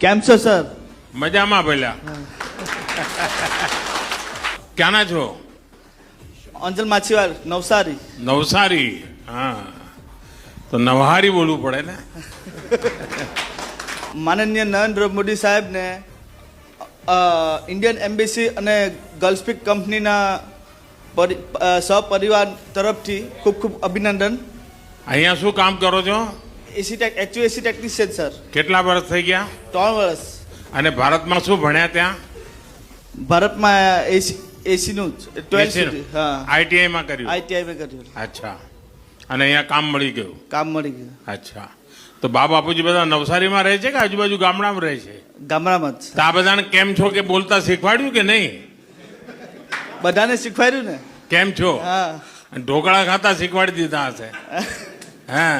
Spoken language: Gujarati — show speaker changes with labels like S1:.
S1: કેમ છો સર?
S2: મજામાં ભલા. ક્યાંના છો?
S1: અંજલ માછીવાર, નવસારી.
S2: નવસારી. હા, તો નવહારી બોલવું પડે ને.
S1: માનનીય નરેન્દ્ર મોદી સાહેબને ઇન્ડિયન એમ્બેસી અને ગલ્ફસ્પીક કંપનીના સહપરિવાર તરફથી ખૂબ ખૂબ અભિનંદન.
S2: અહીંયા શું કામ કરો છો?
S1: એસી ટેકનિશિયન સર.
S2: કેટલા વર્ષ થઈ ગયા?
S1: 3 વર્ષ.
S2: અને ભારતમાં શું ભણ્યા ત્યાં?
S1: ભારતમાં એસીનું 12 સુધી. હા,
S2: આઈટીઆઈમાં કર્યું?
S1: આઈટીઆઈમાં કર્યું.
S2: અચ્છા. અને અહીંયા કામ મળી ગયું?
S1: કામ મળી ગયું.
S2: અચ્છા. તો બા બાપુજી બધા નવસારીમાં રહે છે કે આજુબાજુ ગામડામાં રહે છે?
S1: ગામડામાં જ.
S2: તો આ બધાને કેમ છો કે બોલતા શીખવાડ્યું કે નહીં?
S1: બધાને શીખવાડ્યું ને.
S2: કેમ છો?
S1: હા.
S2: ઢોકળા ખાતા શીખવાડી દીધા હશે. હા.